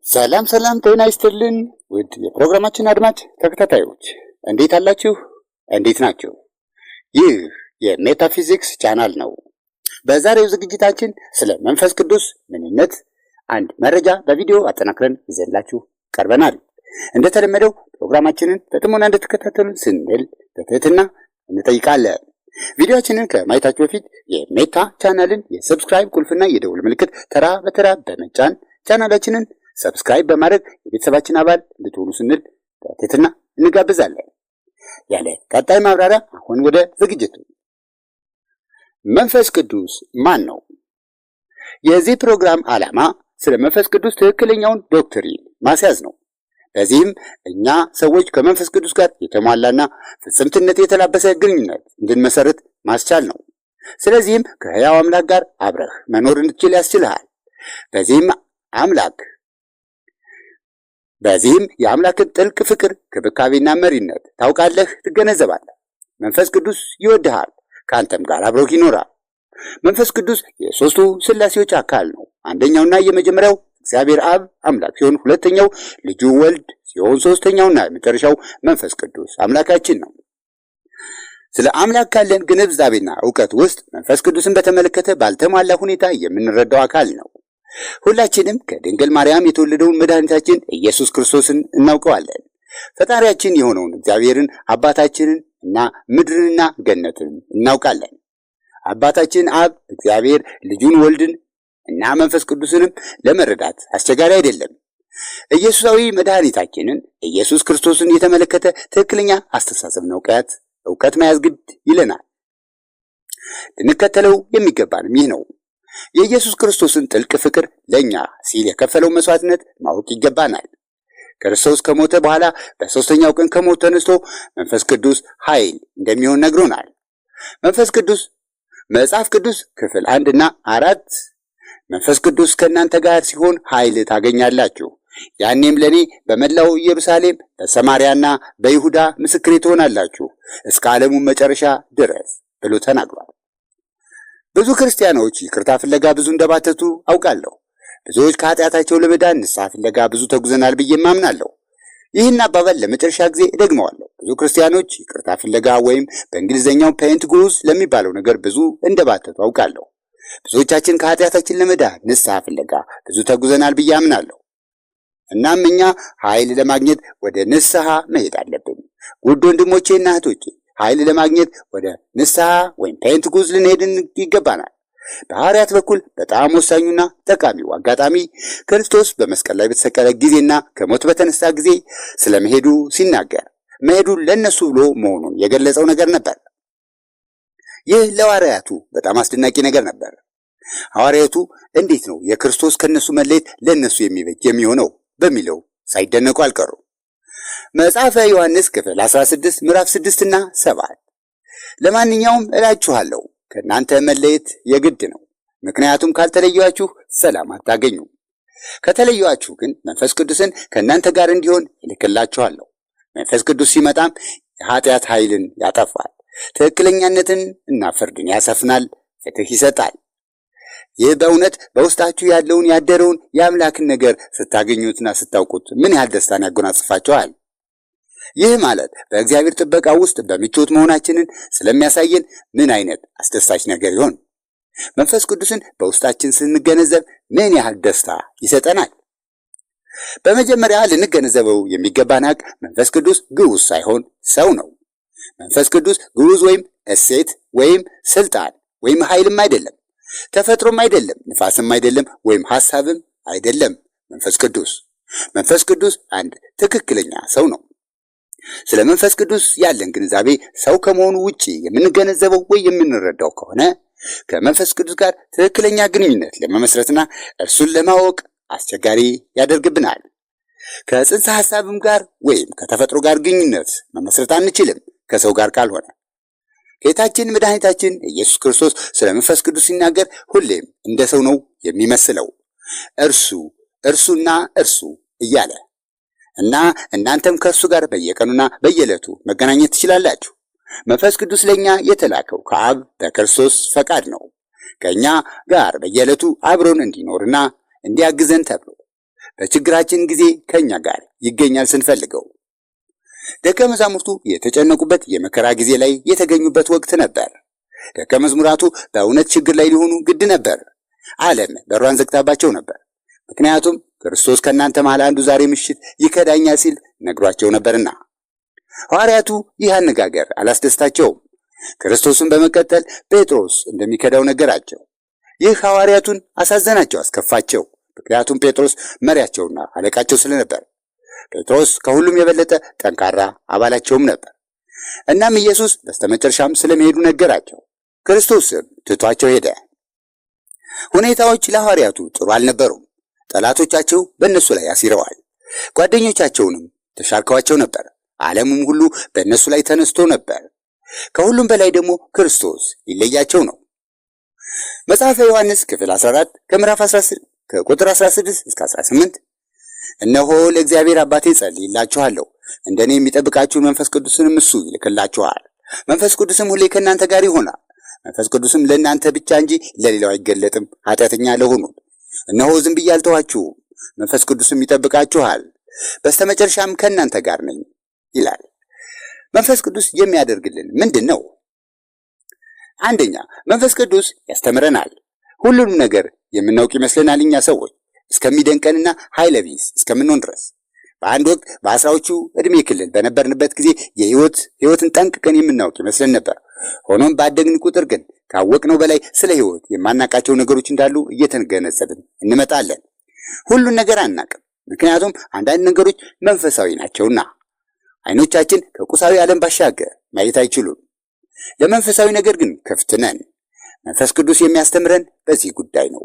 ሰላም ጤና ይስጥልን ውድ የፕሮግራማችን አድማጭ ተከታታዮች እንዴት አላችሁ? እንዴት ናችሁ? ይህ የሜታፊዚክስ ቻናል ነው። በዛሬው ዝግጅታችን ስለ መንፈስ ቅዱስ ምንነት አንድ መረጃ በቪዲዮ አጠናክረን ይዘላችሁ ቀርበናል። እንደተለመደው ፕሮግራማችንን በጥሞና እንድትከታተሉ ስንል በትህትና እንጠይቃለን። ቪዲዮአችንን ከማየታችሁ በፊት የሜታ ቻናልን የሰብስክራይብ ቁልፍና የደውል ምልክት ተራ በተራ በመጫን ቻናላችንን ሰብስክራይብ በማድረግ የቤተሰባችን አባል እንድትሆኑ ስንል በትህትና እንጋብዛለን። ያለ ቀጣይ ማብራሪያ አሁን ወደ ዝግጅቱ። መንፈስ ቅዱስ ማን ነው? የዚህ ፕሮግራም ዓላማ ስለ መንፈስ ቅዱስ ትክክለኛውን ዶክትሪን ማስያዝ ነው። በዚህም እኛ ሰዎች ከመንፈስ ቅዱስ ጋር የተሟላና ፍጽምትነት የተላበሰ ግንኙነት እንድንመሰርት ማስቻል ነው። ስለዚህም ከሕያው አምላክ ጋር አብረህ መኖር እንድትችል ያስችልሃል። በዚህም የአምላክን ጥልቅ ፍቅር፣ ክብካቤና መሪነት ታውቃለህ፣ ትገነዘባለህ። መንፈስ ቅዱስ ይወድሃል፣ ከአንተም ጋር አብሮህ ይኖራል። መንፈስ ቅዱስ የሦስቱ ሥላሴዎች አካል ነው። አንደኛውና የመጀመሪያው እግዚአብሔር አብ አምላክ ሲሆን፣ ሁለተኛው ልጁ ወልድ ሲሆን፣ ሦስተኛውና የመጨረሻው መንፈስ ቅዱስ አምላካችን ነው። ስለ አምላክ ካለን ግንዛቤና ዕውቀት ውስጥ መንፈስ ቅዱስን በተመለከተ ባልተሟላ ሁኔታ የምንረዳው አካል ነው። ሁላችንም ከድንግል ማርያም የተወለደውን መድኃኒታችን ኢየሱስ ክርስቶስን እናውቀዋለን። ፈጣሪያችን የሆነውን እግዚአብሔርን አባታችንን እና ምድርንና ገነትን እናውቃለን። አባታችን አብ እግዚአብሔር ልጁን ወልድን እና መንፈስ ቅዱስንም ለመረዳት አስቸጋሪ አይደለም። ኢየሱሳዊ መድኃኒታችንን ኢየሱስ ክርስቶስን የተመለከተ ትክክለኛ አስተሳሰብና ዕውቀት መያዝ ግድ ይለናል። ልንከተለው የሚገባንም ይህ ነው። የኢየሱስ ክርስቶስን ጥልቅ ፍቅር ለኛ ሲል የከፈለው መስዋዕትነት ማወቅ ይገባናል። ክርስቶስ ከሞተ በኋላ በሦስተኛው ቀን ከሞት ተነስቶ መንፈስ ቅዱስ ኃይል እንደሚሆን ነግሮናል። መንፈስ ቅዱስ መጽሐፍ ቅዱስ ክፍል 1 እና 4 መንፈስ ቅዱስ ከእናንተ ጋር ሲሆን ኃይል ታገኛላችሁ፣ ያኔም ለኔ በመላው ኢየሩሳሌም በሰማርያና በይሁዳ ምስክሬ ትሆናላችሁ እስከ ዓለሙ መጨረሻ ድረስ ብሎ ተናግሯል። ብዙ ክርስቲያኖች ይቅርታ ፍለጋ ብዙ እንደባተቱ አውቃለሁ። ብዙዎች ከኃጢአታቸው ለመዳን ንስሐ ፍለጋ ብዙ ተጉዘናል ብዬ ማምናለሁ። ይህን አባባል ለመጨረሻ ጊዜ እደግመዋለሁ። ብዙ ክርስቲያኖች ይቅርታ ፍለጋ ወይም በእንግሊዝኛው ፔንት ጉዝ ለሚባለው ነገር ብዙ እንደባተቱ አውቃለሁ። ብዙዎቻችን ከኃጢአታችን ለመዳን ንስሐ ፍለጋ ብዙ ተጉዘናል ብዬ አምናለሁ። እናም እኛ ኃይል ለማግኘት ወደ ንስሐ መሄድ አለብን። ውድ ወንድሞቼና እህቶቼ፣ ኃይል ለማግኘት ወደ ንስሐ ወይም ፔንት ጉዝ ልንሄድ ይገባናል። በሐዋርያት በኩል በጣም ወሳኙና ጠቃሚው አጋጣሚ ክርስቶስ በመስቀል ላይ በተሰቀለ ጊዜና ከሞት በተነሳ ጊዜ ስለመሄዱ ሲናገር መሄዱን ለነሱ ብሎ መሆኑን የገለጸው ነገር ነበር። ይህ ለሐዋርያቱ በጣም አስደናቂ ነገር ነበር። ሐዋርያቱ እንዴት ነው የክርስቶስ ከነሱ መለየት ለነሱ የሚበጅ የሚሆነው በሚለው ሳይደነቁ አልቀሩም። መጽሐፈ ዮሐንስ ክፍል 16 ምዕራፍ 6 እና 7 ለማንኛውም እላችኋለሁ ከእናንተ መለየት የግድ ነው፣ ምክንያቱም ካልተለያችሁ ሰላም አታገኙም። ከተለያችሁ ግን መንፈስ ቅዱስን ከእናንተ ጋር እንዲሆን ይልክላችኋለሁ። መንፈስ ቅዱስ ሲመጣም የኃጢአት ኃይልን ያጠፋል፣ ትክክለኛነትን እና ፍርድን ያሰፍናል፣ ፍትህ ይሰጣል። ይህ በእውነት በውስጣችሁ ያለውን ያደረውን የአምላክን ነገር ስታገኙትና ስታውቁት ምን ያህል ደስታን ያጎናጽፋችኋል። ይህ ማለት በእግዚአብሔር ጥበቃ ውስጥ በምቾት መሆናችንን ስለሚያሳየን ምን አይነት አስደሳች ነገር ይሆን? መንፈስ ቅዱስን በውስጣችን ስንገነዘብ ምን ያህል ደስታ ይሰጠናል? በመጀመሪያ ልንገነዘበው የሚገባን ሀቅ መንፈስ ቅዱስ ግዑዝ ሳይሆን ሰው ነው። መንፈስ ቅዱስ ግዑዝ ወይም እሴት ወይም ስልጣን ወይም ኃይልም አይደለም፣ ተፈጥሮም አይደለም፣ ንፋስም አይደለም፣ ወይም ሐሳብም አይደለም። መንፈስ ቅዱስ አንድ ትክክለኛ ሰው ነው። ስለ መንፈስ ቅዱስ ያለን ግንዛቤ ሰው ከመሆኑ ውጪ የምንገነዘበው ወይ የምንረዳው ከሆነ ከመንፈስ ቅዱስ ጋር ትክክለኛ ግንኙነት ለመመስረትና እርሱን ለማወቅ አስቸጋሪ ያደርግብናል። ከጽንሰ ሐሳብም ጋር ወይም ከተፈጥሮ ጋር ግንኙነት መመስረት አንችልም ከሰው ጋር ካልሆነ። ጌታችን መድኃኒታችን ኢየሱስ ክርስቶስ ስለ መንፈስ ቅዱስ ሲናገር ሁሌም እንደ ሰው ነው የሚመስለው፣ እርሱና እርሱ እያለ እና እናንተም ከእርሱ ጋር በየቀኑና በየዕለቱ መገናኘት ትችላላችሁ። መንፈስ ቅዱስ ለኛ የተላከው ከአብ በክርስቶስ ፈቃድ ነው፣ ከኛ ጋር በየዕለቱ አብሮን እንዲኖርና እንዲያግዘን ተብሎ በችግራችን ጊዜ ከኛ ጋር ይገኛል ስንፈልገው። ደቀ መዛሙርቱ የተጨነቁበት የመከራ ጊዜ ላይ የተገኙበት ወቅት ነበር። ደቀ መዝሙራቱ በእውነት ችግር ላይ ሊሆኑ ግድ ነበር። ዓለም በሯን ዘግታባቸው ነበር። ምክንያቱም ክርስቶስ ከእናንተ መሃል አንዱ ዛሬ ምሽት ይከዳኛል ሲል ነግሯቸው ነበርና። ሐዋርያቱ ይህ አነጋገር አላስደስታቸውም። ክርስቶስን በመቀጠል ጴጥሮስ እንደሚከዳው ነገራቸው። ይህ ሐዋርያቱን አሳዘናቸው፣ አስከፋቸው። ምክንያቱም ጴጥሮስ መሪያቸውና አለቃቸው ስለነበር። ጴጥሮስ ከሁሉም የበለጠ ጠንካራ አባላቸውም ነበር። እናም ኢየሱስ በስተመጨረሻም ስለመሄዱ ነገራቸው። ክርስቶስም ትቷቸው ሄደ። ሁኔታዎች ለሐዋርያቱ ጥሩ አልነበሩም። ጠላቶቻቸው በእነሱ ላይ አሲረዋል። ጓደኞቻቸውንም ተሻርከዋቸው ነበር። ዓለሙም ሁሉ በእነሱ ላይ ተነስቶ ነበር። ከሁሉም በላይ ደግሞ ክርስቶስ ሊለያቸው ነው። መጽሐፈ ዮሐንስ ክፍል 14 ከምዕራፍ 16 ከቁጥር 16 እስከ 18 እነሆ ለእግዚአብሔር አባቴ ጸልይላችኋለሁ፣ እንደኔ የሚጠብቃችሁን መንፈስ ቅዱስንም እሱ ይልክላችኋል። መንፈስ ቅዱስም ሁሌ ከእናንተ ጋር ይሆናል። መንፈስ ቅዱስም ለእናንተ ብቻ እንጂ ለሌላው አይገለጥም። ኃጢአተኛ ለሆኑት እነሆ ዝም ብዬ አልተዋችሁም፣ መንፈስ ቅዱስም ይጠብቃችኋል። በስተመጨረሻም ከእናንተ ጋር ነኝ ይላል። መንፈስ ቅዱስ የሚያደርግልን ምንድን ነው? አንደኛ፣ መንፈስ ቅዱስ ያስተምረናል። ሁሉንም ነገር የምናውቅ ይመስለናል እኛ ሰዎች እስከሚደንቀንና ኃይለ ቢስ እስከምንሆን ድረስ። በአንድ ወቅት በአስራዎቹ ዕድሜ ክልል በነበርንበት ጊዜ ሕይወትን ጠንቅቀን የምናውቅ ይመስለን ነበር። ሆኖም ባደግን ቁጥር ግን ካወቅነው በላይ ስለ ሕይወት የማናቃቸው ነገሮች እንዳሉ እየተገነዘብን እንመጣለን። ሁሉን ነገር አናቅም፣ ምክንያቱም አንዳንድ ነገሮች መንፈሳዊ ናቸውና። አይኖቻችን ከቁሳዊ ዓለም ባሻገር ማየት አይችሉም። ለመንፈሳዊ ነገር ግን ክፍት ነን። መንፈስ ቅዱስ የሚያስተምረን በዚህ ጉዳይ ነው።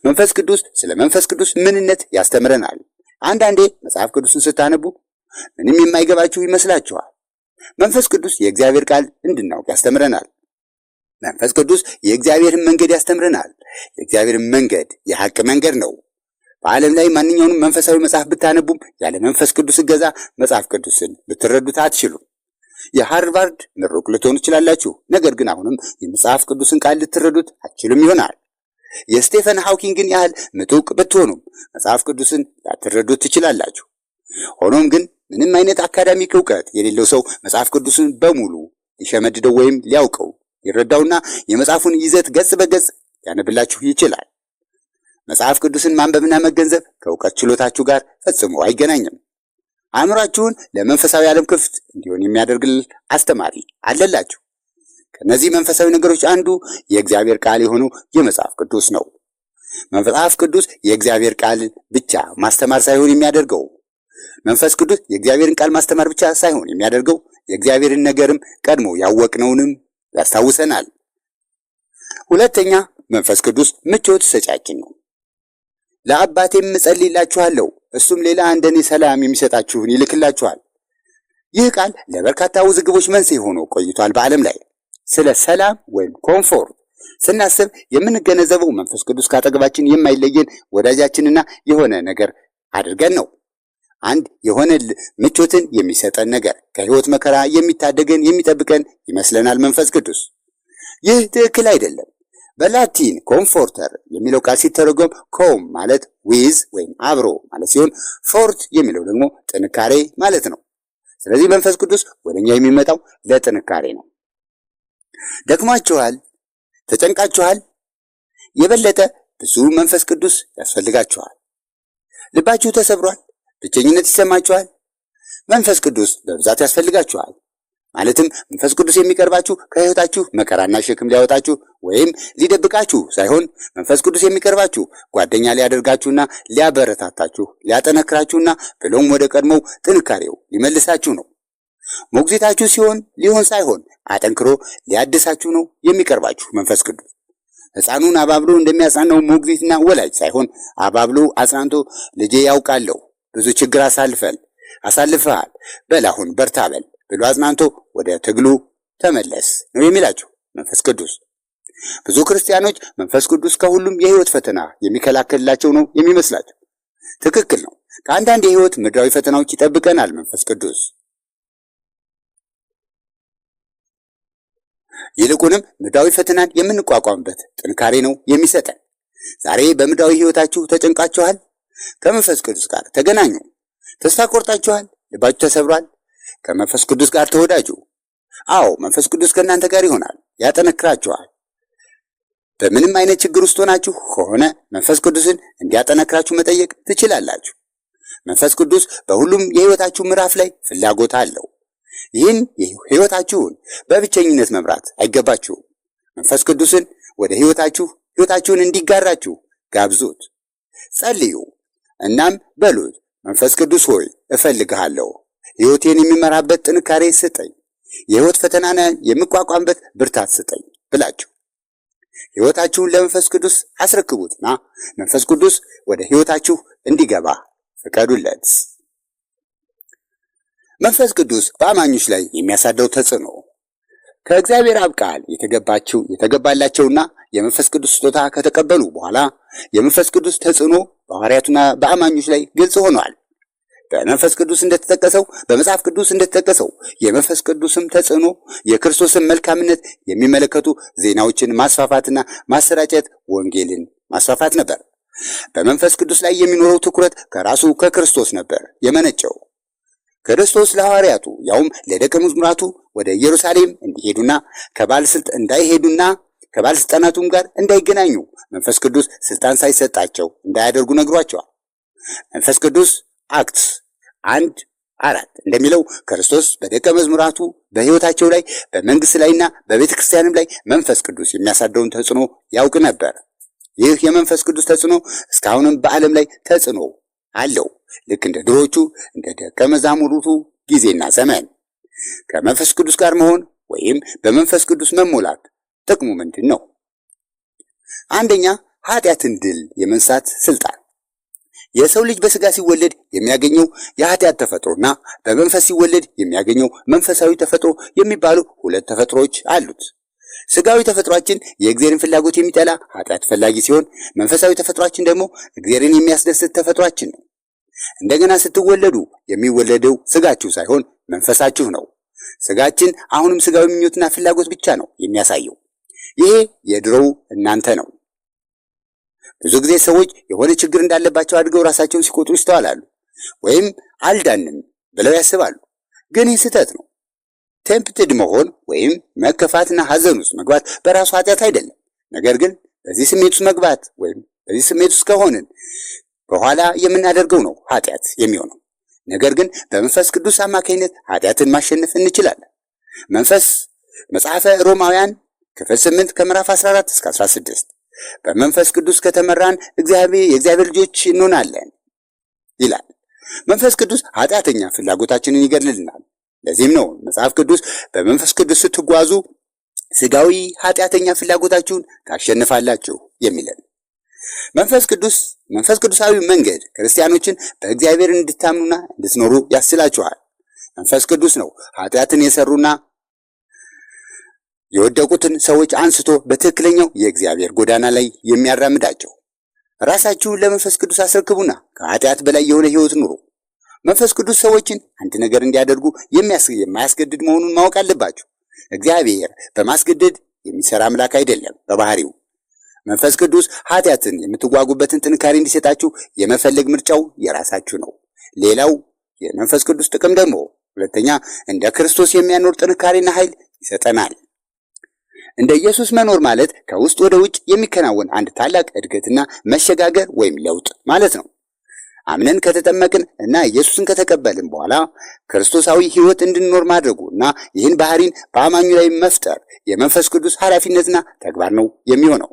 መንፈስ ቅዱስ ስለ መንፈስ ቅዱስ ምንነት ያስተምረናል። አንዳንዴ መጽሐፍ ቅዱስን ስታነቡ ምንም የማይገባችሁ ይመስላችኋል። መንፈስ ቅዱስ የእግዚአብሔር ቃል እንድናውቅ ያስተምረናል። መንፈስ ቅዱስ የእግዚአብሔርን መንገድ ያስተምረናል። የእግዚአብሔርን መንገድ የሐቅ መንገድ ነው። በዓለም ላይ ማንኛውንም መንፈሳዊ መጽሐፍ ብታነቡም ያለ መንፈስ ቅዱስ እገዛ መጽሐፍ ቅዱስን ልትረዱት አትችሉም። የሃርቫርድ ምሩቅ ልትሆኑ ትችላላችሁ፣ ነገር ግን አሁንም የመጽሐፍ ቅዱስን ቃል ልትረዱት አትችሉም ይሆናል። የስቴፈን ሃውኪንግን ያህል ምጡቅ ብትሆኑም መጽሐፍ ቅዱስን ላትረዱት ትችላላችሁ። ሆኖም ግን ምንም አይነት አካዳሚክ ዕውቀት የሌለው ሰው መጽሐፍ ቅዱስን በሙሉ ሊሸመድደው ወይም ሊያውቀው ሊረዳውና የመጽሐፉን ይዘት ገጽ በገጽ ሊያነብላችሁ ይችላል። መጽሐፍ ቅዱስን ማንበብና መገንዘብ ከዕውቀት ችሎታችሁ ጋር ፈጽሞ አይገናኝም። አእምሯችሁን ለመንፈሳዊ ዓለም ክፍት እንዲሆን የሚያደርግል አስተማሪ አለላችሁ። ከነዚህ መንፈሳዊ ነገሮች አንዱ የእግዚአብሔር ቃል የሆነው የመጽሐፍ ቅዱስ ነው። መጽሐፍ ቅዱስ የእግዚአብሔር ቃል ብቻ ማስተማር ሳይሆን የሚያደርገው መንፈስ ቅዱስ የእግዚአብሔርን ቃል ማስተማር ብቻ ሳይሆን የሚያደርገው የእግዚአብሔርን ነገርም ቀድሞ ያወቅነውንም ያስታውሰናል። ሁለተኛ፣ መንፈስ ቅዱስ ምቾት ሰጫችን ነው። ለአባቴም እጸልይላችኋለሁ፣ እሱም ሌላ እንደኔ ሰላም የሚሰጣችሁን ይልክላችኋል። ይህ ቃል ለበርካታ ውዝግቦች መንስኤ ሆኖ ቆይቷል። በዓለም ላይ ስለ ሰላም ወይም ኮምፎርት ስናስብ የምንገነዘበው መንፈስ ቅዱስ ካጠገባችን የማይለየን ወዳጃችንና የሆነ ነገር አድርገን ነው። አንድ የሆነ ምቾትን የሚሰጠን ነገር፣ ከሕይወት መከራ የሚታደገን የሚጠብቀን ይመስለናል መንፈስ ቅዱስ። ይህ ትክክል አይደለም። በላቲን ኮምፎርተር የሚለው ቃል ሲተረጎም ኮም ማለት ዊዝ ወይም አብሮ ማለት ሲሆን ፎርት የሚለው ደግሞ ጥንካሬ ማለት ነው። ስለዚህ መንፈስ ቅዱስ ወደኛ የሚመጣው ለጥንካሬ ነው። ደክሟችኋል? ተጨንቃችኋል? የበለጠ ብዙ መንፈስ ቅዱስ ያስፈልጋችኋል። ልባችሁ ተሰብሯል? ብቸኝነት ይሰማችኋል? መንፈስ ቅዱስ በብዛት ያስፈልጋችኋል። ማለትም መንፈስ ቅዱስ የሚቀርባችሁ ከሕይወታችሁ መከራና ሸክም ሊያወጣችሁ ወይም ሊደብቃችሁ ሳይሆን መንፈስ ቅዱስ የሚቀርባችሁ ጓደኛ ሊያደርጋችሁና ሊያበረታታችሁ ሊያጠነክራችሁና ብሎም ወደ ቀድሞው ጥንካሬው ሊመልሳችሁ ነው። ሞግዚታችሁ ሊሆን ሳይሆን አጠንክሮ ሊያድሳችሁ ነው የሚቀርባችሁ መንፈስ ቅዱስ። ሕፃኑን አባብሎ እንደሚያጽናናው ሞግዚትና ወላጅ ሳይሆን አባብሎ አጽናንቶ ልጄ ያውቃለሁ ብዙ ችግር አሳልፈሃል በል አሁን በርታ በል ብሎ አጽናንቶ ወደ ትግሉ ተመለስ ነው የሚላችሁ መንፈስ ቅዱስ። ብዙ ክርስቲያኖች መንፈስ ቅዱስ ከሁሉም የሕይወት ፈተና የሚከላከልላቸው ነው የሚመስላቸው። ትክክል ነው። ከአንዳንድ የሕይወት ምድራዊ ፈተናዎች ይጠብቀናል መንፈስ ቅዱስ። ይልቁንም ምድራዊ ፈተናን የምንቋቋምበት ጥንካሬ ነው የሚሰጠን። ዛሬ በምድራዊ ሕይወታችሁ ተጨንቃችኋል? ከመንፈስ ቅዱስ ጋር ተገናኙ። ተስፋ ቆርጣችኋል? ልባችሁ ተሰብሯል? ከመንፈስ ቅዱስ ጋር ተወዳጁ። አዎ፣ መንፈስ ቅዱስ ከእናንተ ጋር ይሆናል፣ ያጠነክራችኋል። በምንም አይነት ችግር ውስጥ ሆናችሁ ከሆነ መንፈስ ቅዱስን እንዲያጠነክራችሁ መጠየቅ ትችላላችሁ። መንፈስ ቅዱስ በሁሉም የህይወታችሁ ምዕራፍ ላይ ፍላጎት አለው። ይህን ህይወታችሁን በብቸኝነት መምራት አይገባችሁም። መንፈስ ቅዱስን ወደ ህይወታችሁን እንዲጋራችሁ ጋብዙት። ጸልዩ። እናም በሉት፣ መንፈስ ቅዱስ ሆይ እፈልግሃለሁ፣ ህይወቴን የሚመራበት ጥንካሬ ስጠኝ፣ የህይወት ፈተናን የምቋቋምበት ብርታት ስጠኝ ብላችሁ ህይወታችሁን ለመንፈስ ቅዱስ አስረክቡትና መንፈስ ቅዱስ ወደ ህይወታችሁ እንዲገባ ፍቀዱለት። መንፈስ ቅዱስ በአማኞች ላይ የሚያሳድረው ተጽዕኖ ከእግዚአብሔር አብ ቃል የተገባላቸውና የመንፈስ ቅዱስ ስጦታ ከተቀበሉ በኋላ የመንፈስ ቅዱስ ተጽዕኖ በሐዋርያቱና በአማኞች ላይ ግልጽ ሆኗል። በመጽሐፍ ቅዱስ እንደተጠቀሰው የመንፈስ ቅዱስም ተጽዕኖ የክርስቶስን መልካምነት የሚመለከቱ ዜናዎችን ማስፋፋትና ማሰራጨት፣ ወንጌልን ማስፋፋት ነበር። በመንፈስ ቅዱስ ላይ የሚኖረው ትኩረት ከራሱ ከክርስቶስ ነበር የመነጨው። ክርስቶስ ለሐዋርያቱ ያውም ለደቀ መዛሙርቱ ወደ ኢየሩሳሌም እንዲሄዱና ከባለስልጣናቱም ጋር እንዳይገናኙ መንፈስ ቅዱስ ስልጣን ሳይሰጣቸው እንዳያደርጉ ነግሯቸዋል። መንፈስ ቅዱስ አክትስ 1:4 እንደሚለው ክርስቶስ በደቀ መዛሙርቱ በሕይወታቸው ላይ በመንግስት ላይና በቤተ ክርስቲያንም ላይ መንፈስ ቅዱስ የሚያሳድረውን ተጽዕኖ ያውቅ ነበር። ይህ የመንፈስ ቅዱስ ተጽዕኖ እስካሁንም በዓለም ላይ ተጽዕኖ አለው። ልክ እንደ ድሮቹ እንደ ደቀ መዛሙርቱ ጊዜና ዘመን። ከመንፈስ ቅዱስ ጋር መሆን ወይም በመንፈስ ቅዱስ መሞላት ጥቅሙ ምንድን ነው? አንደኛ፣ ኃጢአትን ድል የመንሳት ስልጣን። የሰው ልጅ በስጋ ሲወለድ የሚያገኘው የኃጢአት ተፈጥሮና በመንፈስ ሲወለድ የሚያገኘው መንፈሳዊ ተፈጥሮ የሚባሉ ሁለት ተፈጥሮዎች አሉት። ስጋዊ ተፈጥሯችን የእግዚአብሔርን ፍላጎት የሚጠላ ኃጢአት ፈላጊ ሲሆን፣ መንፈሳዊ ተፈጥሯችን ደግሞ እግዚአብሔርን የሚያስደስት ተፈጥሯችን ነው። እንደገና ስትወለዱ የሚወለደው ስጋችሁ ሳይሆን መንፈሳችሁ ነው። ስጋችን አሁንም ስጋዊ ምኞትና ፍላጎት ብቻ ነው የሚያሳየው። ይሄ የድሮው እናንተ ነው። ብዙ ጊዜ ሰዎች የሆነ ችግር እንዳለባቸው አድርገው ራሳቸውን ሲቆጥሩ ይስተዋላሉ። ወይም አልዳንም ብለው ያስባሉ። ግን ይህ ስህተት ነው። ቴምፕትድ መሆን ወይም መከፋትና ሐዘን ውስጥ መግባት በራሱ ኃጢአት አይደለም። ነገር ግን በዚህ ስሜት ውስጥ መግባት ወይም በዚህ ስሜት ውስጥ ከሆንን በኋላ የምናደርገው ነው ኃጢአት የሚሆነው። ነገር ግን በመንፈስ ቅዱስ አማካኝነት ኃጢአትን ማሸነፍ እንችላለን። መጽሐፈ ሮማውያን ክፍል 8 ከምዕራፍ 14 እስከ 16 በመንፈስ ቅዱስ ከተመራን የእግዚአብሔር ልጆች እንሆናለን ይላል። መንፈስ ቅዱስ ኃጢአተኛ ፍላጎታችንን ይገድልልናል። ለዚህም ነው መጽሐፍ ቅዱስ በመንፈስ ቅዱስ ስትጓዙ ስጋዊ ኃጢአተኛ ፍላጎታችሁን ታሸንፋላችሁ የሚለን። መንፈስ ቅዱሳዊ መንገድ ክርስቲያኖችን በእግዚአብሔር እንድታምኑና እንድትኖሩ ያስችላችኋል። መንፈስ ቅዱስ ነው ኃጢአትን የሰሩና የወደቁትን ሰዎች አንስቶ በትክክለኛው የእግዚአብሔር ጎዳና ላይ የሚያራምዳቸው። ራሳችሁን ለመንፈስ ቅዱስ አስረክቡና ከኃጢአት በላይ የሆነ ሕይወት ኑሩ። መንፈስ ቅዱስ ሰዎችን አንድ ነገር እንዲያደርጉ የማያስገድድ መሆኑን ማወቅ አለባችሁ። እግዚአብሔር በማስገደድ የሚሰራ አምላክ አይደለም በባህሪው። መንፈስ ቅዱስ ኃጢአትን የምትዋጉበትን ጥንካሬ እንዲሰጣችሁ የመፈለግ ምርጫው የራሳችሁ ነው። ሌላው የመንፈስ ቅዱስ ጥቅም ደግሞ ሁለተኛ፣ እንደ ክርስቶስ የሚያኖር ጥንካሬና ኃይል ይሰጠናል። እንደ ኢየሱስ መኖር ማለት ከውስጥ ወደ ውጭ የሚከናወን አንድ ታላቅ እድገትና መሸጋገር ወይም ለውጥ ማለት ነው። አምነን ከተጠመቅን እና ኢየሱስን ከተቀበልን በኋላ ክርስቶሳዊ ሕይወት እንድንኖር ማድረጉ እና ይህን ባህሪን በአማኙ ላይ መፍጠር የመንፈስ ቅዱስ ኃላፊነትና ተግባር ነው የሚሆነው።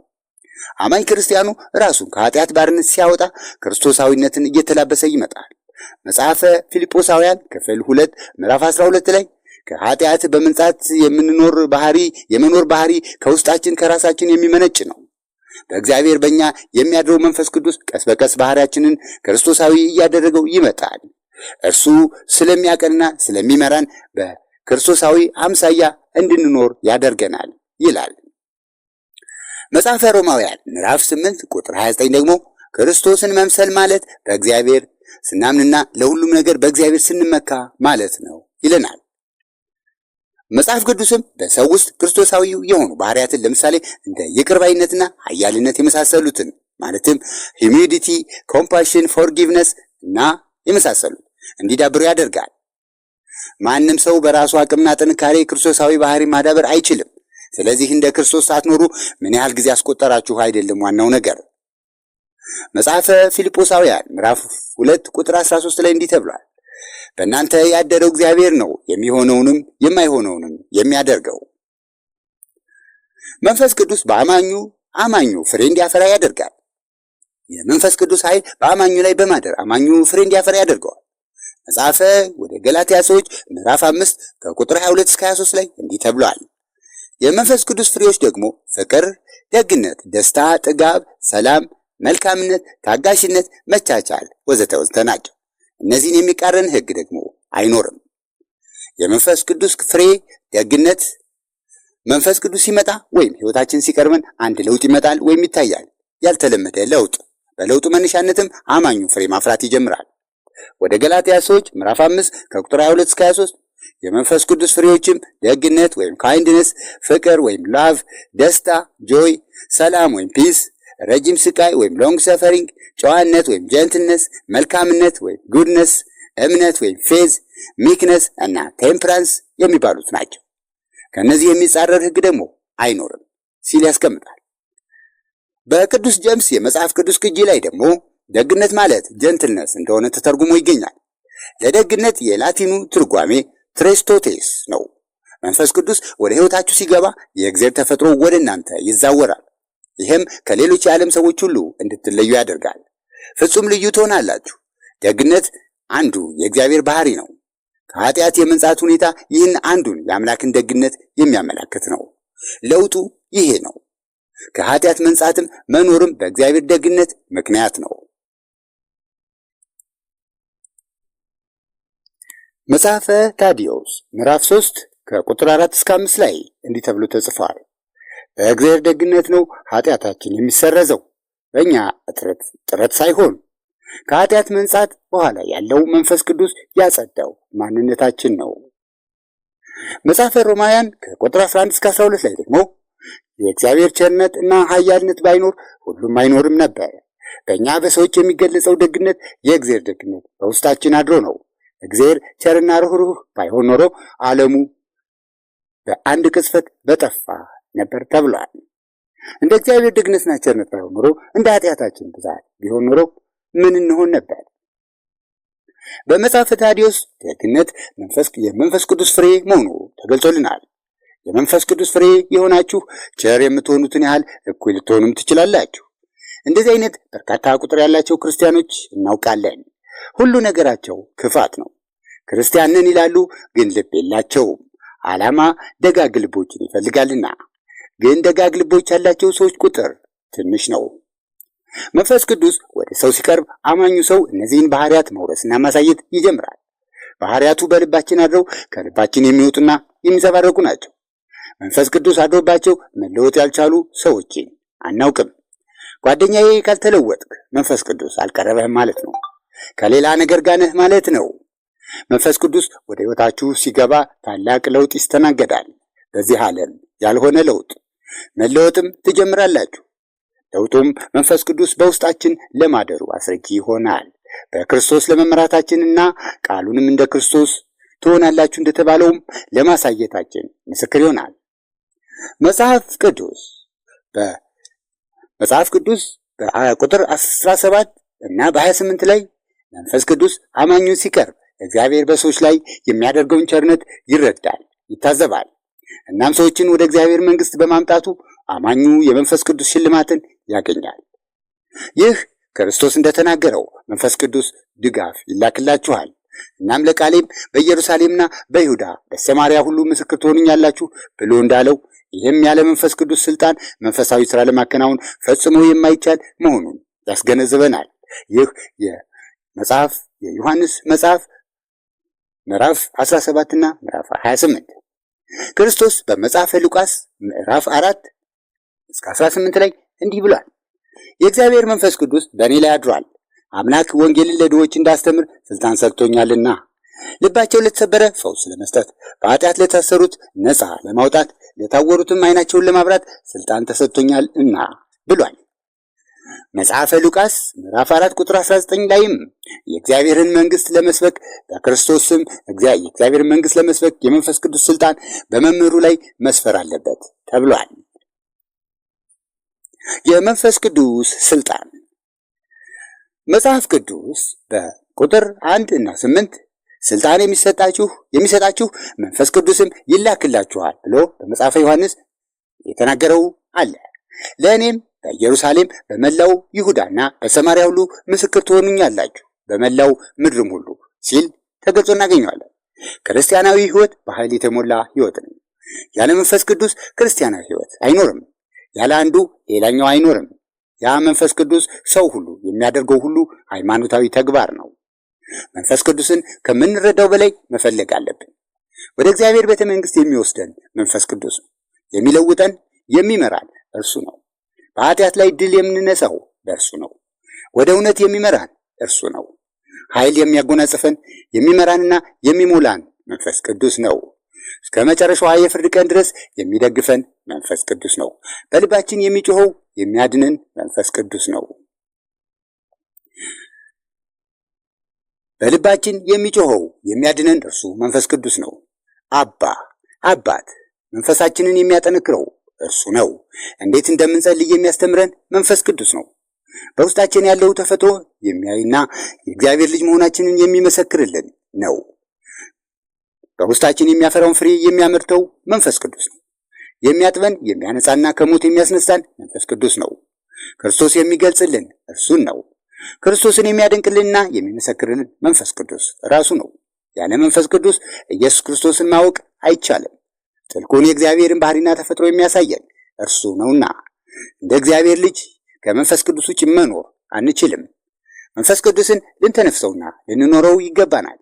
አማኝ ክርስቲያኑ ራሱን ከኃጢአት ባርነት ሲያወጣ ክርስቶሳዊነትን እየተላበሰ ይመጣል። መጽሐፈ ፊልጶሳውያን ክፍል 2 ምዕራፍ 12 ላይ ከኃጢአት በመንጻት የመኖር ባህሪ ከውስጣችን ከራሳችን የሚመነጭ ነው። በእግዚአብሔር በእኛ የሚያድረው መንፈስ ቅዱስ ቀስ በቀስ ባህሪያችንን ክርስቶሳዊ እያደረገው ይመጣል። እርሱ ስለሚያቀንና ስለሚመራን በክርስቶሳዊ አምሳያ እንድንኖር ያደርገናል ይላል። መጽሐፈ ሮማውያን ምዕራፍ 8 ቁጥር 29 ደግሞ ክርስቶስን መምሰል ማለት በእግዚአብሔር ስናምንና ለሁሉም ነገር በእግዚአብሔር ስንመካ ማለት ነው ይለናል። መጽሐፍ ቅዱስም በሰው ውስጥ ክርስቶሳዊ የሆኑ ባህሪያትን ለምሳሌ እንደ ይቅርባይነትና ኃያልነት የመሳሰሉትን ማለትም ሂዩሚዲቲ፣ ኮምፓሽን፣ ፎርጊቭነስ እና የመሳሰሉት እንዲዳብሩ ያደርጋል። ማንም ሰው በራሱ አቅምና ጥንካሬ ክርስቶሳዊ ባህሪ ማዳበር አይችልም። ስለዚህ እንደ ክርስቶስ ሳትኖሩ ምን ያህል ጊዜ አስቆጠራችሁ አይደለም ዋናው ነገር። መጽሐፈ ፊልጶሳውያን ምዕራፍ 2 ቁጥር 13 ላይ እንዲህ ተብሏል፣ በእናንተ ያደረው እግዚአብሔር ነው የሚሆነውንም የማይሆነውንም የሚያደርገው። መንፈስ ቅዱስ አማኙ ፍሬ እንዲያፈራ ያደርጋል። የመንፈስ ቅዱስ ኃይል በአማኙ ላይ በማደር አማኙ ፍሬ እንዲያፈራ ያደርገዋል። መጽሐፈ ወደ ገላትያ ሰዎች ምዕራፍ 5 ከቁጥር 22 እስከ 23 ላይ እንዲህ ተብሏል፣ የመንፈስ ቅዱስ ፍሬዎች ደግሞ ፍቅር፣ ደግነት፣ ደስታ፣ ጥጋብ፣ ሰላም፣ መልካምነት፣ ታጋሽነት፣ መቻቻል ወዘተ ወዘተ ናቸው። እነዚህን የሚቃረን ሕግ ደግሞ አይኖርም። የመንፈስ ቅዱስ ፍሬ ደግነት፣ መንፈስ ቅዱስ ሲመጣ ወይም ሕይወታችን ሲቀርበን አንድ ለውጥ ይመጣል ወይም ይታያል። ያልተለመደ ለውጥ። በለውጡ መነሻነትም አማኙ ፍሬ ማፍራት ይጀምራል። ወደ ገላትያ ሰዎች ምዕራፍ 5 ከቁጥር 22 እስከ 23 የመንፈስ ቅዱስ ፍሬዎችም ደግነት ወይም ካይንድነስ፣ ፍቅር ወይም ላቭ፣ ደስታ ጆይ፣ ሰላም ወይም ፒስ፣ ረጅም ስቃይ ወይም ሎንግ ሰፈሪንግ፣ ጨዋነት ወይም ጀንትልነስ፣ መልካምነት ወይም ጉድነስ፣ እምነት ወይም ፌዝ፣ ሚክነስ እና ቴምፕራንስ የሚባሉት ናቸው። ከነዚህ የሚጻረር ሕግ ደግሞ አይኖርም ሲል ያስቀምጣል። በቅዱስ ጀምስ የመጽሐፍ ቅዱስ ቅጂ ላይ ደግሞ ደግነት ማለት ጀንትልነስ እንደሆነ ተተርጉሞ ይገኛል። ለደግነት የላቲኑ ትርጓሜ ትሬስቶቴስ ነው። መንፈስ ቅዱስ ወደ ሕይወታችሁ ሲገባ የእግዚአብሔር ተፈጥሮ ወደ እናንተ ይዛወራል። ይህም ከሌሎች የዓለም ሰዎች ሁሉ እንድትለዩ ያደርጋል። ፍጹም ልዩ ትሆናላችሁ። ደግነት አንዱ የእግዚአብሔር ባህሪ ነው። ከኃጢአት የመንጻት ሁኔታ ይህን አንዱን የአምላክን ደግነት የሚያመላክት ነው። ለውጡ ይሄ ነው። ከኃጢአት መንጻትም መኖርም በእግዚአብሔር ደግነት ምክንያት ነው። መጽሐፈ ታዲዮስ ምዕራፍ 3 ከቁጥር 4 እስከ 5 ላይ እንዲህ ተብሎ ተጽፏል፣ በእግዚአብሔር ደግነት ነው ኃጢአታችን የሚሰረዘው፣ በእኛ ጥረት ሳይሆን። ከኃጢአት መንጻት በኋላ ያለው መንፈስ ቅዱስ ያጸዳው ማንነታችን ነው። መጽሐፈ ሮማውያን ከቁጥር 11 እስከ 12 ላይ ደግሞ የእግዚአብሔር ቸርነት እና ኃያልነት ባይኖር ሁሉም አይኖርም ነበር። በእኛ በሰዎች የሚገለጸው ደግነት የእግዚአብሔር ደግነት በውስጣችን አድሮ ነው። እግዚአብሔር ቸርና ርኅሩህ ባይሆን ኖሮ ዓለሙ በአንድ ቅጽበት በጠፋ ነበር ተብሏል። እንደ እግዚአብሔር ደግነትና ቸርነት ባይሆን ኖሮ እንደ ኃጢአታችን ብዛት ቢሆን ኖሮ ምን እንሆን ነበር? በመጽሐፈ ታዲዮስ ደግነት የመንፈስ ቅዱስ ፍሬ መሆኑ ተገልጾልናል። የመንፈስ ቅዱስ ፍሬ የሆናችሁ ቸር የምትሆኑትን ያህል እኩል ልትሆኑም ትችላላችሁ። እንደዚህ አይነት በርካታ ቁጥር ያላቸው ክርስቲያኖች እናውቃለን። ሁሉ ነገራቸው ክፋት ነው። ክርስቲያን ነን ይላሉ፣ ግን ልብ የላቸውም። ዓላማ ደጋግ ልቦችን ይፈልጋልና፣ ግን ደጋግ ልቦች ያላቸው ሰዎች ቁጥር ትንሽ ነው። መንፈስ ቅዱስ ወደ ሰው ሲቀርብ አማኙ ሰው እነዚህን ባህሪያት መውረስና ማሳየት ይጀምራል። ባህሪያቱ በልባችን አድረው ከልባችን የሚወጡና የሚዘባረቁ ናቸው። መንፈስ ቅዱስ አድሮባቸው መለወጥ ያልቻሉ ሰዎችን አናውቅም። ጓደኛዬ ካልተለወጥክ መንፈስ ቅዱስ አልቀረበህም ማለት ነው። ከሌላ ነገር ጋር ነህ ማለት ነው። መንፈስ ቅዱስ ወደ ሕይወታችሁ ሲገባ ታላቅ ለውጥ ይስተናገዳል። በዚህ ዓለም ያልሆነ ለውጥ። መለወጥም ትጀምራላችሁ። ለውጡም መንፈስ ቅዱስ በውስጣችን ለማደሩ አስረጂ ይሆናል። በክርስቶስ ለመመራታችንና ቃሉንም እንደ ክርስቶስ ትሆናላችሁ እንደተባለውም ለማሳየታችን ምስክር ይሆናል። መጽሐፍ ቅዱስ በቁጥር 17 እና በ28 ላይ መንፈስ ቅዱስ አማኙን ሲቀርብ እግዚአብሔር በሰዎች ላይ የሚያደርገውን ቸርነት ይረዳል፣ ይታዘባል። እናም ሰዎችን ወደ እግዚአብሔር መንግሥት በማምጣቱ አማኙ የመንፈስ ቅዱስ ሽልማትን ያገኛል። ይህ ክርስቶስ እንደተናገረው መንፈስ ቅዱስ ድጋፍ ይላክላችኋል። እናም ለቃሌም በኢየሩሳሌምና በይሁዳ በሰማርያ ሁሉ ምስክር ትሆኑኛላችሁ ብሎ እንዳለው ይህም ያለ መንፈስ ቅዱስ ስልጣን መንፈሳዊ ሥራ ለማከናወን ፈጽሞ የማይቻል መሆኑን ያስገነዝበናል። ይህ የዮሐንስ መጽሐፍ ምዕራፍ 17 እና ምዕራፍ 28። ክርስቶስ በመጽሐፈ ሉቃስ ምዕራፍ 4 እስከ 18 ላይ እንዲህ ብሏል፣ የእግዚአብሔር መንፈስ ቅዱስ በእኔ ላይ አድሯል። አምላክ ወንጌልን ለድሆች እንዳስተምር ስልጣን ሰጥቶኛልና፣ ልባቸው ለተሰበረ ፈውስ ለመስጠት፣ በኃጢአት ለታሰሩት ነፃ ለማውጣት፣ ለታወሩትም ዓይናቸውን ለማብራት ስልጣን ተሰጥቶኛልና ብሏል። መጽሐፈ ሉቃስ ምዕራፍ 4 ቁጥር 19 ላይም የእግዚአብሔርን መንግስት ለመስበክ በክርስቶስ ስም የእግዚአብሔርን መንግስት ለመስበክ የመንፈስ ቅዱስ ስልጣን በመምህሩ ላይ መስፈር አለበት ተብሏል። የመንፈስ ቅዱስ ስልጣን መጽሐፍ ቅዱስ በቁጥር 1 እና 8 ስልጣን የሚሰጣችሁ መንፈስ ቅዱስም ይላክላችኋል ብሎ በመጽሐፈ ዮሐንስ የተናገረው አለ። ለእኔም በኢየሩሳሌም በመላው ይሁዳና በሰማርያ ሁሉ ምስክር ትሆኑኛላችሁ በመላው ምድርም ሁሉ ሲል ተገልጾ እናገኘዋለን። ክርስቲያናዊ ህይወት በኃይል የተሞላ ህይወት ነው። ያለ መንፈስ ቅዱስ ክርስቲያናዊ ህይወት አይኖርም። ያለ አንዱ ሌላኛው አይኖርም። ያ መንፈስ ቅዱስ ሰው ሁሉ የሚያደርገው ሁሉ ሃይማኖታዊ ተግባር ነው። መንፈስ ቅዱስን ከምንረዳው በላይ መፈለግ አለብን። ወደ እግዚአብሔር ቤተ መንግስት የሚወስደን መንፈስ ቅዱስ ነው። የሚለውጠን የሚመራን እርሱ ነው። በኃጢአት ላይ ድል የምንነሳው በእርሱ ነው። ወደ እውነት የሚመራን እርሱ ነው። ኃይል የሚያጎናጽፈን የሚመራንና የሚሞላን መንፈስ ቅዱስ ነው። እስከ መጨረሻው የፍርድ ቀን ድረስ የሚደግፈን መንፈስ ቅዱስ ነው። በልባችን የሚጮኸው የሚያድነን መንፈስ ቅዱስ ነው። በልባችን የሚጮኸው የሚያድነን እርሱ መንፈስ ቅዱስ ነው። አባት መንፈሳችንን የሚያጠነክረው እርሱ ነው። እንዴት እንደምንጸልይ የሚያስተምረን መንፈስ ቅዱስ ነው። በውስጣችን ያለው ተፈጥሮ የሚያይና የእግዚአብሔር ልጅ መሆናችንን የሚመሰክርልን ነው። በውስጣችን የሚያፈራውን ፍሬ የሚያመርተው መንፈስ ቅዱስ ነው። የሚያጥበን የሚያነጻና ከሞት የሚያስነሳን መንፈስ ቅዱስ ነው። ክርስቶስ የሚገልጽልን እርሱን ነው። ክርስቶስን የሚያደንቅልንና የሚመሰክርልን መንፈስ ቅዱስ ራሱ ነው። ያለ መንፈስ ቅዱስ ኢየሱስ ክርስቶስን ማወቅ አይቻልም። ጥልቁን የእግዚአብሔርን ባህሪና ተፈጥሮ የሚያሳየን እርሱ ነውና እንደ እግዚአብሔር ልጅ ከመንፈስ ቅዱስ ውጭ መኖር አንችልም። መንፈስ ቅዱስን ልንተነፍሰውና ልንኖረው ይገባናል።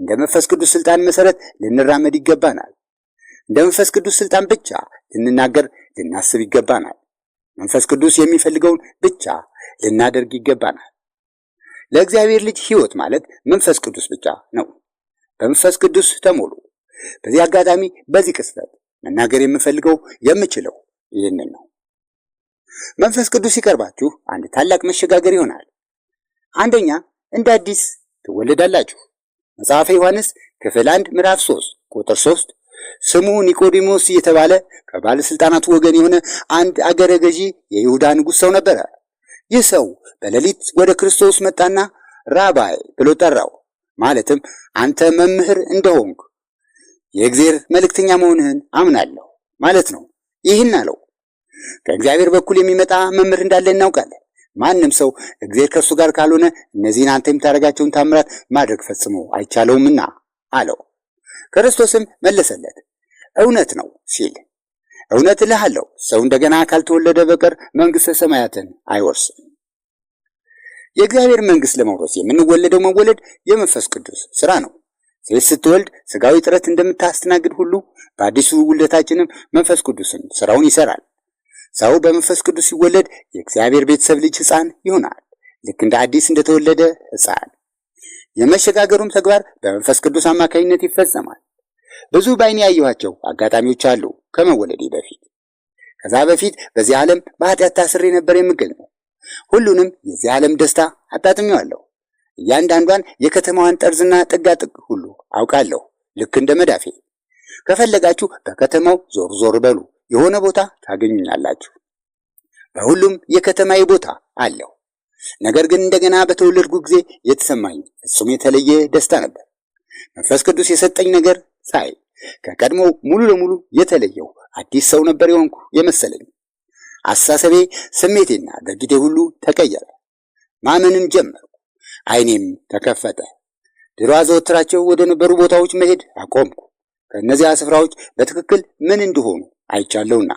እንደ መንፈስ ቅዱስ ስልጣን መሰረት ልንራመድ ይገባናል። እንደ መንፈስ ቅዱስ ስልጣን ብቻ ልንናገር፣ ልናስብ ይገባናል። መንፈስ ቅዱስ የሚፈልገውን ብቻ ልናደርግ ይገባናል። ለእግዚአብሔር ልጅ ሕይወት ማለት መንፈስ ቅዱስ ብቻ ነው። በመንፈስ ቅዱስ ተሞሉ። በዚህ አጋጣሚ በዚህ ቅጽበት መናገር የምፈልገው የምችለው ይህንን ነው። መንፈስ ቅዱስ ሲቀርባችሁ አንድ ታላቅ መሸጋገር ይሆናል። አንደኛ እንደ አዲስ ትወለዳላችሁ። መጽሐፈ ዮሐንስ ክፍል 1 ምዕራፍ 3 ቁጥር 3 ስሙ ኒቆዲሞስ የተባለ ከባለስልጣናቱ ወገን የሆነ አንድ አገረ ገዢ የይሁዳ ንጉሥ ሰው ነበረ። ይህ ሰው በሌሊት ወደ ክርስቶስ መጣና ራባይ ብሎ ጠራው። ማለትም አንተ መምህር እንደሆንክ የእግዚአብሔር መልእክተኛ መሆንህን አምናለሁ ማለት ነው። ይህን አለው። ከእግዚአብሔር በኩል የሚመጣ መምህር እንዳለ እናውቃለን። ማንም ሰው እግዚአብሔር ከእርሱ ጋር ካልሆነ እነዚህን አንተ የምታደርጋቸውን ታምራት ማድረግ ፈጽሞ አይቻለውምና አለው። ክርስቶስም መለሰለት እውነት ነው ሲል፣ እውነት እልሃለሁ ሰው እንደገና ካልተወለደ በቀር መንግሥተ ሰማያትን አይወርስም። የእግዚአብሔር መንግሥት ለመውረስ የምንወለደው መወለድ የመንፈስ ቅዱስ ሥራ ነው። ሴት ስትወልድ ሥጋዊ ጥረት እንደምታስተናግድ ሁሉ በአዲሱ ውልደታችንም መንፈስ ቅዱስን ሥራውን ይሠራል። ሰው በመንፈስ ቅዱስ ሲወለድ የእግዚአብሔር ቤተሰብ ልጅ ሕፃን ይሆናል። ልክ እንደ አዲስ እንደተወለደ ሕፃን። የመሸጋገሩም ተግባር በመንፈስ ቅዱስ አማካኝነት ይፈጸማል። ብዙ በዓይኔ ያየኋቸው አጋጣሚዎች አሉ። ከመወለዴ በፊት ከዛ በፊት በዚህ ዓለም በኃጢአት ታስሬ ነበር የምገኘው። ሁሉንም የዚህ ዓለም ደስታ አጣጥሜዋለሁ። እያንዳንዷን የከተማዋን ጠርዝና ጥጋጥግ ሁሉ አውቃለሁ፣ ልክ እንደ መዳፌ። ከፈለጋችሁ በከተማው ዞር ዞር በሉ፣ የሆነ ቦታ ታገኙኛላችሁ። በሁሉም የከተማዬ ቦታ አለው። ነገር ግን እንደገና በተወለድኩ ጊዜ የተሰማኝ ፍጹም የተለየ ደስታ ነበር። መንፈስ ቅዱስ የሰጠኝ ነገር ሳይ ከቀድሞው ሙሉ ለሙሉ የተለየው አዲስ ሰው ነበር የሆንኩ የመሰለኝ። አስተሳሰቤ፣ ስሜቴና ድርጊቴ ሁሉ ተቀየረ። ማመንም ጀመርኩ። ዓይኔም ተከፈተ። ድሮ አዘወትራቸው ወደ ነበሩ ቦታዎች መሄድ አቆምኩ። ከእነዚያ ስፍራዎች በትክክል ምን እንደሆኑ አይቻለሁና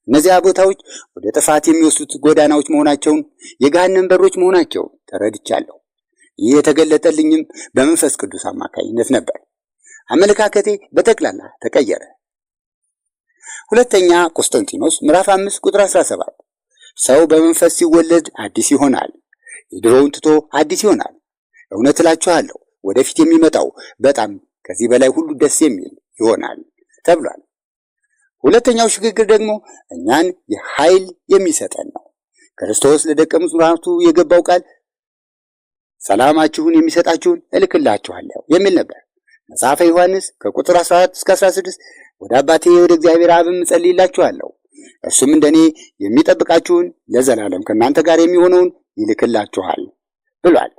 እነዚያ ቦታዎች ወደ ጥፋት የሚወስዱት ጎዳናዎች መሆናቸውን፣ የገሃነም በሮች መሆናቸውን ተረድቻለሁ። ይህ የተገለጠልኝም በመንፈስ ቅዱስ አማካኝነት ነበር። አመለካከቴ በጠቅላላ ተቀየረ። ሁለተኛ ቆስጠንጢኖስ ምዕራፍ 5 ቁጥር 17 ሰው በመንፈስ ሲወለድ አዲስ ይሆናል፣ የድሮውን ትቶ አዲስ ይሆናል። እውነት እላችኋለሁ ወደፊት የሚመጣው በጣም ከዚህ በላይ ሁሉ ደስ የሚል ይሆናል ተብሏል። ሁለተኛው ሽግግር ደግሞ እኛን የኃይል የሚሰጠን ነው። ክርስቶስ ለደቀ መዛሙርቱ የገባው ቃል ሰላማችሁን የሚሰጣችሁን እልክላችኋለሁ የሚል ነበር። መጽሐፈ ዮሐንስ ከቁጥር 14 እስከ 16 ወደ አባቴ ወደ እግዚአብሔር አብም እጸልይላችኋለሁ፣ እርሱም እንደኔ የሚጠብቃችሁን ለዘላለም ከእናንተ ጋር የሚሆነውን ይልክላችኋል ብሏል።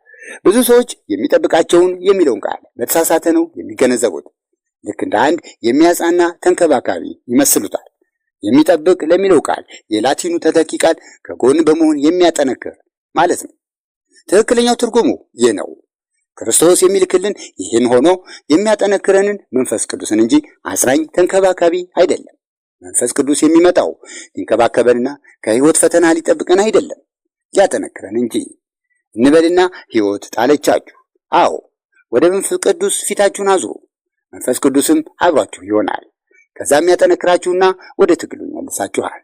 ብዙ ሰዎች የሚጠብቃቸውን የሚለውን ቃል በተሳሳተ ነው የሚገነዘቡት። ልክ እንደ አንድ የሚያጽናና ተንከባካቢ ይመስሉታል። የሚጠብቅ ለሚለው ቃል የላቲኑ ተተኪ ቃል ከጎን በመሆን የሚያጠነክር ማለት ነው። ትክክለኛው ትርጉሙ ይህ ነው። ክርስቶስ የሚልክልን ይህን ሆኖ የሚያጠነክረንን መንፈስ ቅዱስን እንጂ አጽናኝ ተንከባካቢ አይደለም። መንፈስ ቅዱስ የሚመጣው ሊንከባከበንና ከሕይወት ፈተና ሊጠብቀን አይደለም፣ ሊያጠነክረን እንጂ። እንበልና ሕይወት ጣለቻችሁ፣ አዎ ወደ መንፈስ ቅዱስ ፊታችሁን አዙሩ፣ መንፈስ ቅዱስም አብሯችሁ ይሆናል። ከዛም ያጠነክራችሁና ወደ ትግሉ ይመልሳችኋል፣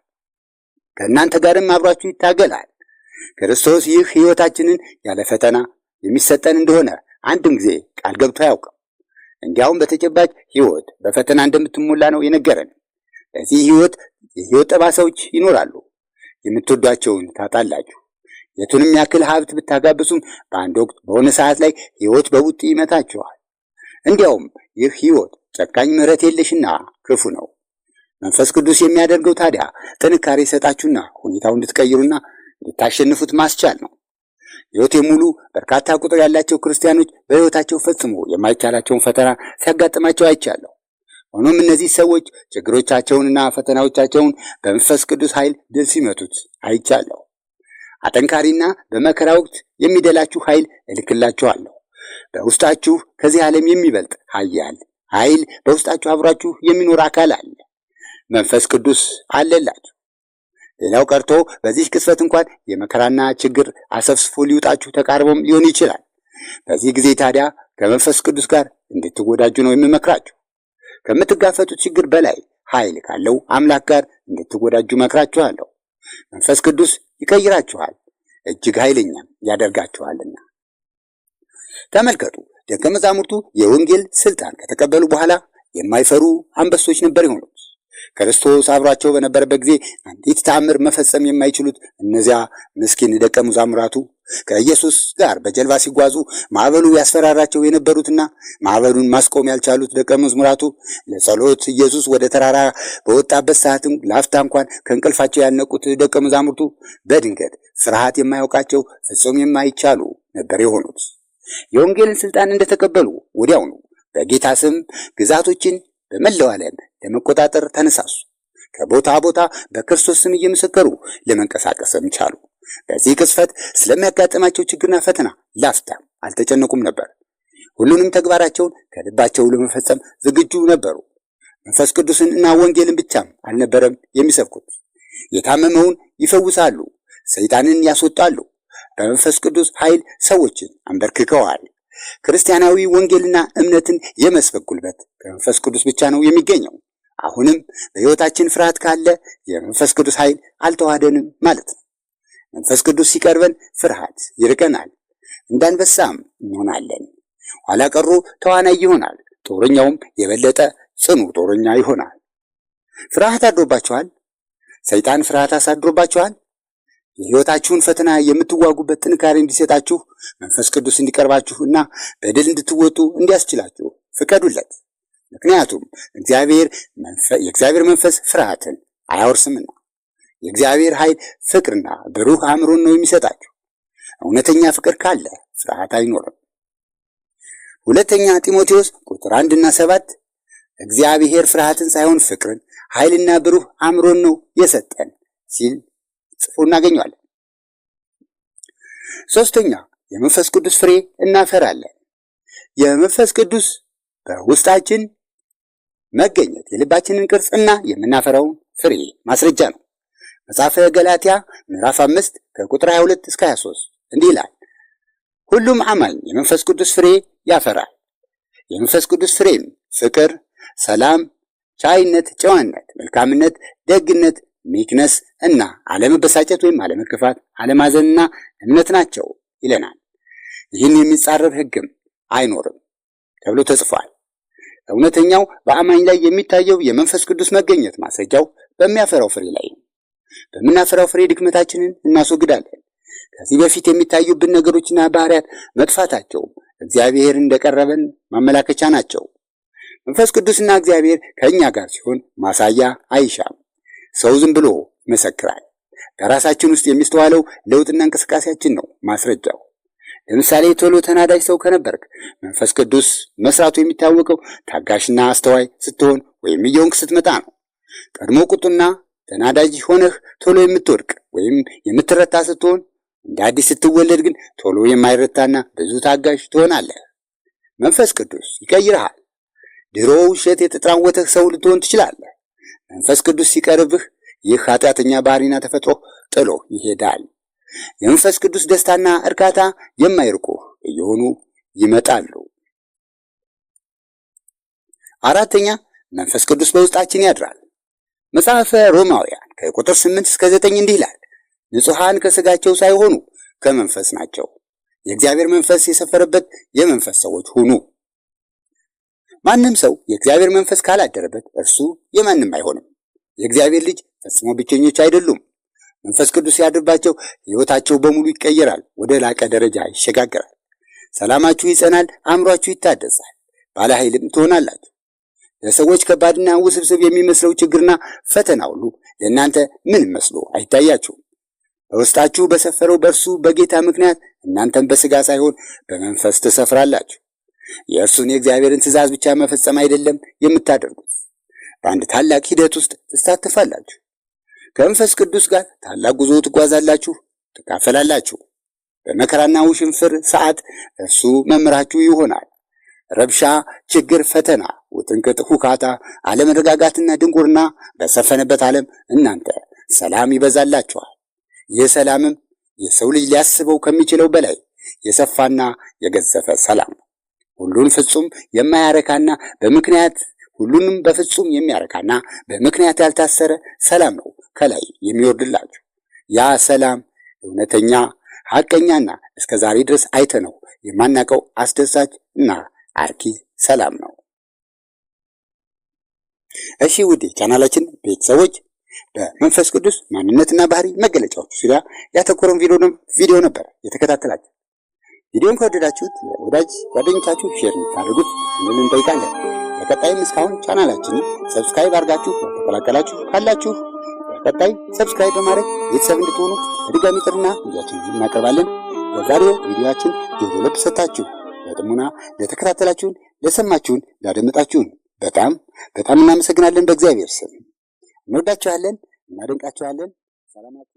ከእናንተ ጋርም አብሯችሁ ይታገላል። ክርስቶስ ይህ ሕይወታችንን ያለ ፈተና የሚሰጠን እንደሆነ አንድም ጊዜ ቃል ገብቶ አያውቅም። እንዲያውም በተጨባጭ ሕይወት በፈተና እንደምትሞላ ነው የነገረን። በዚህ ሕይወት የሕይወት ጠባሳዎች ይኖራሉ። የምትወዷቸውን ታጣላችሁ። የቱንም ያክል ሀብት ብታጋብሱም በአንድ ወቅት በሆነ ሰዓት ላይ ሕይወት በቡጢ ይመታችኋል። እንዲያውም ይህ ሕይወት ጨካኝ ምሕረት የለሽና ክፉ ነው። መንፈስ ቅዱስ የሚያደርገው ታዲያ ጥንካሬ ይሰጣችሁና ሁኔታው እንድትቀይሩና እንድታሸንፉት ማስቻል ነው። ሕይወቴ ሙሉ በርካታ ቁጥር ያላቸው ክርስቲያኖች በሕይወታቸው ፈጽሞ የማይቻላቸውን ፈተና ሲያጋጥማቸው አይቻለሁ። ሆኖም እነዚህ ሰዎች ችግሮቻቸውንና ፈተናዎቻቸውን በመንፈስ ቅዱስ ኃይል ድል ሲመቱት አይቻለሁ። አጠንካሪና በመከራ ወቅት የሚደላችሁ ኃይል እልክላችኋለሁ። በውስጣችሁ ከዚህ ዓለም የሚበልጥ ኃይል በውስጣችሁ አብሯችሁ የሚኖር አካል አለ። መንፈስ ቅዱስ አለላችሁ። ሌላው ቀርቶ በዚህ ቅጽበት እንኳን የመከራና ችግር አሰፍስፎ ሊውጣችሁ ተቃርቦም ሊሆን ይችላል። በዚህ ጊዜ ታዲያ ከመንፈስ ቅዱስ ጋር እንድትወዳጁ ነው የምመክራችሁ። ከምትጋፈጡት ችግር በላይ ኃይል ካለው አምላክ ጋር እንድትወዳጁ መክራችኋለሁ። መንፈስ ቅዱስ ይቀይራችኋል፣ እጅግ ኃይለኛም ያደርጋችኋልና። ተመልከቱ፣ ደቀ መዛሙርቱ የወንጌል ስልጣን ከተቀበሉ በኋላ የማይፈሩ አንበሶች ነበር የሆኑት። ክርስቶስ አብሯቸው በነበረበት ጊዜ አንዲት ተአምር መፈጸም የማይችሉት እነዚያ ምስኪን ደቀ መዛሙርቱ ከኢየሱስ ጋር በጀልባ ሲጓዙ ማዕበሉ ያስፈራራቸው የነበሩትና ማዕበሉን ማስቆም ያልቻሉት ደቀ መዛሙርቱ ለጸሎት ኢየሱስ ወደ ተራራ በወጣበት ሰዓትም ላፍታ እንኳን ከእንቅልፋቸው ያልነቁት ደቀ መዛሙርቱ በድንገት ፍርሃት የማያውቃቸው ፍጹም የማይቻሉ ነበር የሆኑት። የወንጌልን ስልጣን እንደተቀበሉ ወዲያውኑ በጌታ ስም ግዛቶችን በመላው ዓለም ለመቆጣጠር ተነሳሱ። ከቦታ ቦታ በክርስቶስ ስም እየመሰከሩ ለመንቀሳቀስም ቻሉ። በዚህ ቅጽበት ስለሚያጋጥማቸው ችግርና ፈተና ላፍታ አልተጨነቁም ነበር። ሁሉንም ተግባራቸውን ከልባቸው ለመፈጸም ዝግጁ ነበሩ። መንፈስ ቅዱስን እና ወንጌልን ብቻም አልነበረም የሚሰብኩት። የታመመውን ይፈውሳሉ፣ ሰይጣንን ያስወጣሉ። በመንፈስ ቅዱስ ኃይል ሰዎችን አንበርክከዋል። ክርስቲያናዊ ወንጌልና እምነትን የመስበክ ጉልበት ከመንፈስ ቅዱስ ብቻ ነው የሚገኘው። አሁንም በሕይወታችን ፍርሃት ካለ የመንፈስ ቅዱስ ኃይል አልተዋሃደንም ማለት ነው። መንፈስ ቅዱስ ሲቀርበን ፍርሃት ይርቀናል፣ እንዳንበሳም እንሆናለን። ኋላ ቀሩ ተዋናይ ይሆናል፣ ጦረኛውም የበለጠ ጽኑ ጦረኛ ይሆናል። ፍርሃት አድሮባችኋል? ሰይጣን ፍርሃት አሳድሮባችኋል? የሕይወታችሁን ፈተና የምትዋጉበት ጥንካሬ እንዲሰጣችሁ መንፈስ ቅዱስ እንዲቀርባችሁ እና በድል እንድትወጡ እንዲያስችላችሁ ፍቀዱለት። ምክንያቱም የእግዚአብሔር መንፈስ ፍርሃትን አያወርስምና። የእግዚአብሔር ኃይል ፍቅርና ብሩህ አእምሮን ነው የሚሰጣችሁ። እውነተኛ ፍቅር ካለ ፍርሃት አይኖርም። ሁለተኛ ጢሞቴዎስ ቁጥር 1 እና 7 እግዚአብሔር ፍርሃትን ሳይሆን ፍቅርን፣ ኃይልና ብሩህ አእምሮን ነው የሰጠን ሲል ጽፎ እናገኘዋለን። ሶስተኛ የመንፈስ ቅዱስ ፍሬ እናፈራለን። የመንፈስ ቅዱስ በውስጣችን መገኘት የልባችንን ቅርጽና የምናፈራውን ፍሬ ማስረጃ ነው። መጽሐፈ ገላትያ ምዕራፍ 5 ከቁጥር 22 እስከ 23 እንዲህ ይላል፣ ሁሉም አማኝ የመንፈስ ቅዱስ ፍሬ ያፈራል። የመንፈስ ቅዱስ ፍሬም ፍቅር፣ ሰላም፣ ቻይነት፣ ጨዋነት፣ መልካምነት፣ ደግነት፣ ሚክነስ እና አለመበሳጨት ወይም አለመከፋት፣ አለማዘንና እምነት ናቸው ይለናል። ይህን የሚጻረር ሕግም አይኖርም ተብሎ ተጽፏል። እውነተኛው በአማኝ ላይ የሚታየው የመንፈስ ቅዱስ መገኘት ማስረጃው በሚያፈራው ፍሬ ላይ ነው። በምናፈራው ፍሬ ድክመታችንን እናስወግዳለን። ከዚህ በፊት የሚታዩብን ነገሮችና ባህሪያት መጥፋታቸውም እግዚአብሔር እንደቀረበን ማመላከቻ ናቸው። መንፈስ ቅዱስና እግዚአብሔር ከእኛ ጋር ሲሆን ማሳያ አይሻም። ሰው ዝም ብሎ ይመሰክራል። በራሳችን ውስጥ የሚስተዋለው ለውጥና እንቅስቃሴያችን ነው ማስረጃው። ለምሳሌ ቶሎ ተናዳጅ ሰው ከነበርክ መንፈስ ቅዱስ መስራቱ የሚታወቀው ታጋሽና አስተዋይ ስትሆን ወይም እየሆንክ ስትመጣ ነው። ቀድሞ ቁጡና ተናዳጅ ሆነህ ቶሎ የምትወድቅ ወይም የምትረታ ስትሆን፣ እንደ አዲስ ስትወለድ ግን ቶሎ የማይረታና ብዙ ታጋሽ ትሆናለህ። መንፈስ ቅዱስ ይቀይርሃል። ድሮ ውሸት የተጠራወተህ ሰው ልትሆን ትችላለህ። መንፈስ ቅዱስ ሲቀርብህ ይህ ኃጢአተኛ ባህሪና ተፈጥሮ ጥሎ ይሄዳል። የመንፈስ ቅዱስ ደስታና እርካታ የማይርቁ እየሆኑ ይመጣሉ። አራተኛ፣ መንፈስ ቅዱስ በውስጣችን ያድራል። መጽሐፈ ሮማውያን ከቁጥር 8 እስከ 9 እንዲህ ይላል፣ ንጹሐን ከሥጋቸው ሳይሆኑ ከመንፈስ ናቸው፣ የእግዚአብሔር መንፈስ የሰፈረበት የመንፈስ ሰዎች ሁኑ። ማንም ሰው የእግዚአብሔር መንፈስ ካላደረበት እርሱ የማንም አይሆንም። የእግዚአብሔር ልጅ ፈጽሞ ብቸኞች አይደሉም። መንፈስ ቅዱስ ያድርባቸው፣ ሕይወታቸው በሙሉ ይቀየራል፣ ወደ ላቀ ደረጃ ይሸጋገራል። ሰላማችሁ ይጸናል፣ አእምሯችሁ ይታደሳል፣ ባለ ኃይልም ትሆናላችሁ። ለሰዎች ከባድና ውስብስብ የሚመስለው ችግርና ፈተና ሁሉ ለእናንተ ምን መስሎ አይታያችሁም። በውስጣችሁ በሰፈረው በእርሱ በጌታ ምክንያት እናንተም በሥጋ ሳይሆን በመንፈስ ትሰፍራላችሁ። የእርሱን የእግዚአብሔርን ትእዛዝ ብቻ መፈጸም አይደለም የምታደርጉት፣ በአንድ ታላቅ ሂደት ውስጥ ትሳተፋላችሁ። ከመንፈስ ቅዱስ ጋር ታላቅ ጉዞ ትጓዛላችሁ፣ ትካፈላላችሁ። በመከራና ውሽንፍር ሰዓት እርሱ መምህራችሁ ይሆናል። ረብሻ፣ ችግር፣ ፈተና፣ ውጥንቅጥ፣ ሁካታ፣ አለመረጋጋትና ድንቁርና በሰፈነበት ዓለም እናንተ ሰላም ይበዛላችኋል። ይህ ሰላምም የሰው ልጅ ሊያስበው ከሚችለው በላይ የሰፋና የገዘፈ ሰላም ነው። ሁሉንም በፍጹም የሚያረካና በምክንያት ያልታሰረ ሰላም ነው ከላይ የሚወርድላችሁ። ያ ሰላም እውነተኛ፣ ሐቀኛና እስከ ዛሬ ድረስ አይተነው የማናውቀው አስደሳች እና አርኪ ሰላም ነው። እሺ ውድ ቻናላችን ቤተሰቦች፣ በመንፈስ ቅዱስ ማንነትና ባህሪ መገለጫዎች ዙሪያ ያተኮረውን ቪዲዮ ነበር የተከታተላችሁ። ቪዲዮን ከወደዳችሁት ለወዳጅ ጓደኞቻችሁ ሼር እንድታደርጉት እንጠይቃለን። በቀጣይም እስካሁን ቻናላችንን ሰብስክራይብ አድርጋችሁ ያልተቀላቀላችሁ ካላችሁ በቀጣይ ሰብስክራይብ በማድረግ ቤተሰብ እንድትሆኑ በድጋሚ ጥሪና ቪዲዮአችንን እናቀርባለን። በዛሬው ቪዲዮአችን ጆሮ ለብ ሰጥታችሁ በጥሞና ለተከታተላችሁን፣ ለሰማችሁን፣ ላደመጣችሁን በጣም እናመሰግናለን። በእግዚአብሔር ስም እንወዳችኋለን፣ እናደንቃችኋለን። ሰላማችሁ